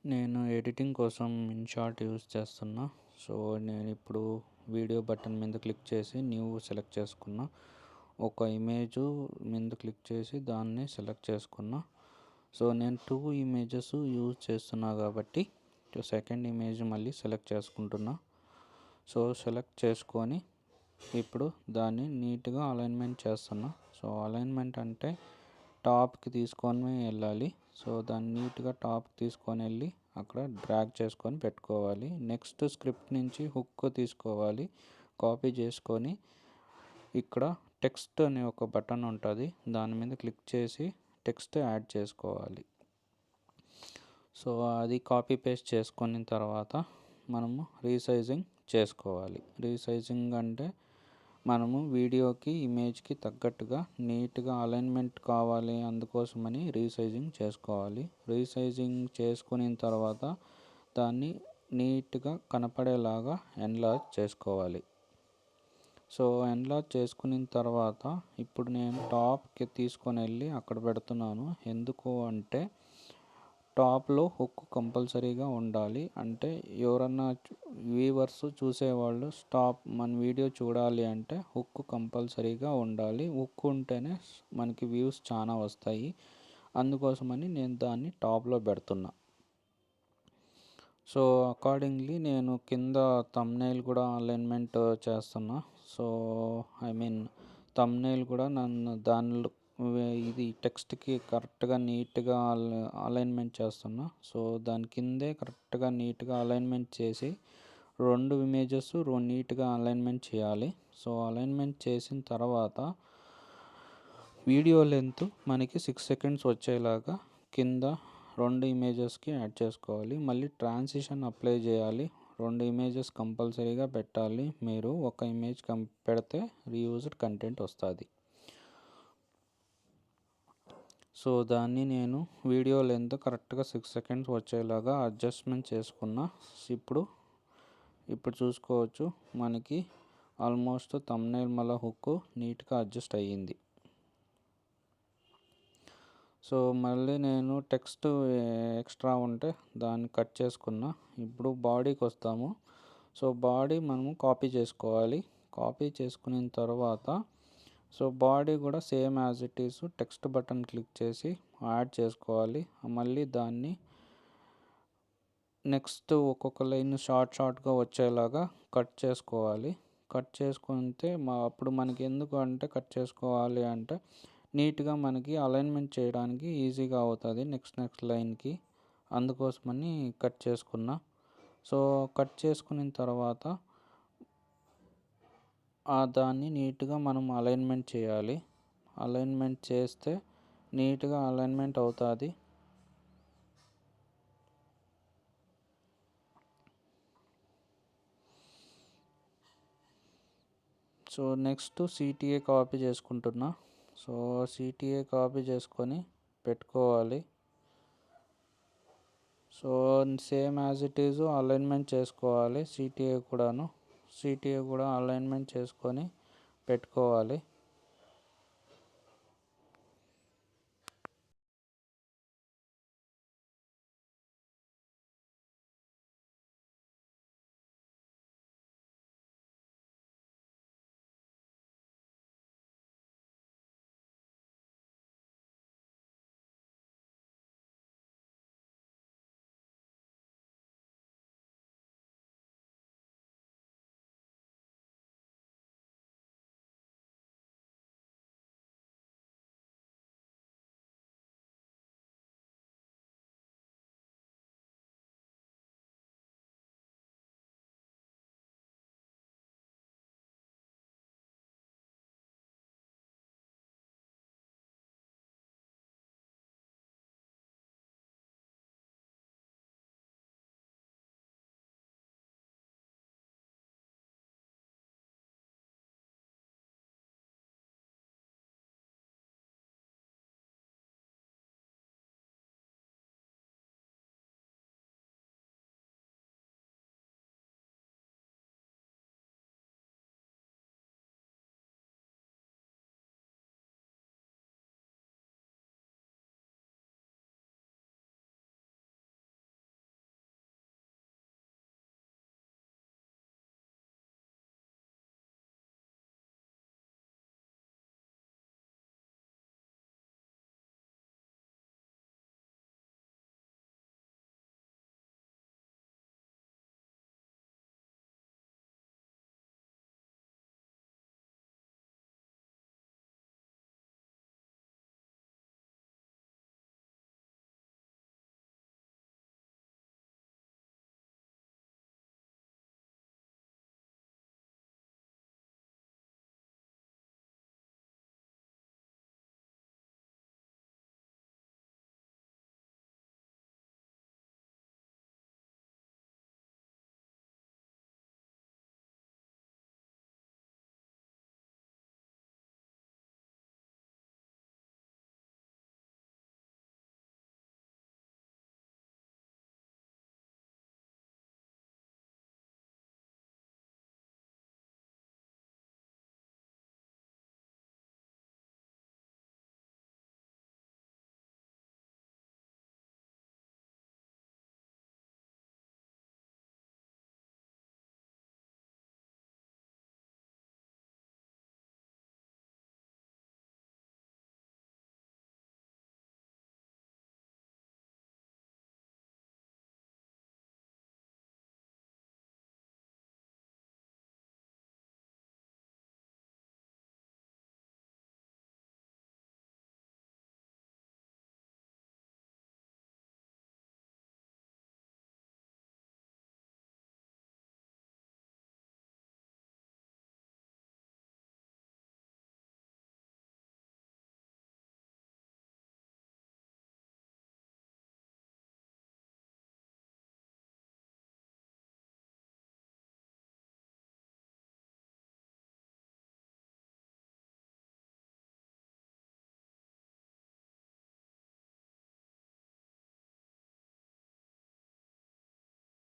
నేను ఎడిటింగ్ కోసం ఇన్‌షాట్ యూజ్ చేస్తున్నా. సో, నేనిప్పుడు వీడియో బటన్ మీద క్లిక్ చేసి న్యూ సెలెక్ట్ చేసుకున్నా. ఒక ఇమేజు మీద క్లిక్ చేసి దాన్ని సెలెక్ట్ చేసుకున్నా. సో, నేను 2 ఇమేజెస్ యూజ్ చేస్తున్నా కాబట్టి సెకండ్ ఇమేజ్ మళ్ళీ సెలెక్ట్ చేసుకుంటున్నా. సో, సెలెక్ట్ చేసుకొని ఇప్పుడు దాన్ని నీట్‌గా అలైన్‌మెంట్ చేస్తున్నా. సో, అలైన్‌మెంట్ అంటే టాప్‌కి తీసుకొని వెళ్ళాలి. సో, దాన్ని నీట్‌గా టాప్‌కి తీసుకొనెళ్ళి అక్కడ డ్రాగ్ చేసుకొని పెట్టుకోవాలి. నెక్స్ట్ స్క్రిప్ట్ నుంచి హుక్ తీసుకోవాలి. కాపీ చేసుకొని ఇక్కడ టెక్స్ట్ అనే ఒక బటన్ ఉంటుంది. దాని మీద క్లిక్ చేసి టెక్స్ట్ యాడ్ చేసుకోవాలి. సో, అది కాపీ పేస్ట్ చేసుకున్న తర్వాత మనము రీసైజింగ్ చేసుకోవాలి. రీసైజింగ్ అంటే మనము వీడియోకి ఇమేజ్కి తగ్గట్టుగా నీట్గా అలైన్మెంట్ కావాలి, అందుకోసమని రీసైజింగ్ చేసుకోవాలి. రీసైజింగ్ చేసుకున్న తర్వాత దాన్ని నీట్గా కనపడేలాగా ఎన్లార్జ్ చేసుకోవాలి. సో, ఎన్లార్జ్ చేసుకున్న తర్వాత ఇప్పుడు నేను టాప్కి తీసుకొని వెళ్ళి అక్కడ పెడుతున్నాను. ఎందుకు అంటే టాప్లో హుక్ కంపల్సరీగా ఉండాలి. అంటే ఎవరన్నా వ్యూవర్స్ చూసేవాళ్ళు మన వీడియో చూడాలి అంటే హుక్ కంపల్సరీగా ఉండాలి. హుక్ ఉంటేనే మనకి వ్యూస్ చాలా వస్తాయి. అందుకోసమని నేను దాన్ని టాప్లో పెడుతున్నా. సో, అకార్డింగ్లీ నేను కింద థంబ్‌నెయిల్ కూడా అలైన్మెంట్ చేస్తున్నా. సో, థంబ్‌నెయిల్ కూడా దానిలో ఇది టెక్స్ట్‌కి కరెక్ట్‌గా నీట్‌గా అలైన్మెంట్ చేస్తున్నా. సో, దాని కిందే కరెక్ట్‌గా నీట్‌గా అలైన్మెంట్ చేసి 2 ఇమేజెస్ నీట్‌గా అలైన్మెంట్ చేయాలి. సో, అలైన్మెంట్ చేసిన తర్వాత వీడియో లెంత్ మనకి 6 సెకండ్స్ వచ్చేలాగా కింద 2 ఇమేజెస్కి యాడ్ చేసుకోవాలి. మళ్ళీ ట్రాన్సిషన్ అప్లై చేయాలి. 2 ఇమేజెస్ కంపల్సరీగా పెట్టాలి. మీరు ఒక ఇమేజ్ పెడితే రీయూజ్డ్ కంటెంట్ వస్తుంది. సో, దాన్ని నేను వీడియో లెంత్ కరెక్ట్గా 6 సెకండ్స్ వచ్చేలాగా అడ్జస్ట్మెంట్ చేసుకున్నా. ఇప్పుడు చూసుకోవచ్చు మనకి ఆల్మోస్ట్ థంబ్‌నెయిల్ మళ్ళీ హుక్ నీట్గా అడ్జస్ట్ అయ్యింది. సో, మళ్ళీ నేను టెక్స్ట్ ఎక్స్ట్రా ఉంటే దాన్ని కట్ చేసుకున్నా. ఇప్పుడు బాడీకి వస్తాము. సో, బాడీ మనము కాపీ చేసుకోవాలి. కాపీ చేసుకున్న తర్వాత సో, బాడీ కూడా same as it is text button click చేసి యాడ్ చేసుకోవాలి. మళ్ళీ దాన్ని నెక్స్ట్ ఒక్కొక్క లైన్ షార్ట్గా వచ్చేలాగా కట్ చేసుకోవాలి. కట్ చేసుకుంటే అప్పుడు మనకి ఎందుకు అంటే కట్ చేసుకోవాలి అంటే నీట్గా మనకి అలైన్మెంట్ చేయడానికి ఈజీగా అవుతుంది నెక్స్ట్ లైన్కి. అందుకోసమని కట్ చేసుకున్నా. సో, కట్ చేసుకున్న తర్వాత దాన్ని నీట్గా మనం అలైన్మెంట్ చేయాలి. అలైన్మెంట్ చేస్తే నీట్గా అలైన్మెంట్ అవుతుంది. సో, నెక్స్ట్ CTA కాపీ చేసుకుంటున్నా. సో, CTA కాపీ చేసుకొని పెట్టుకోవాలి. So, same as it is alignment చేసుకోవాలి. CTA కూడా అలైన్మెంట్ చేసుకొని పెట్టుకోవాలి.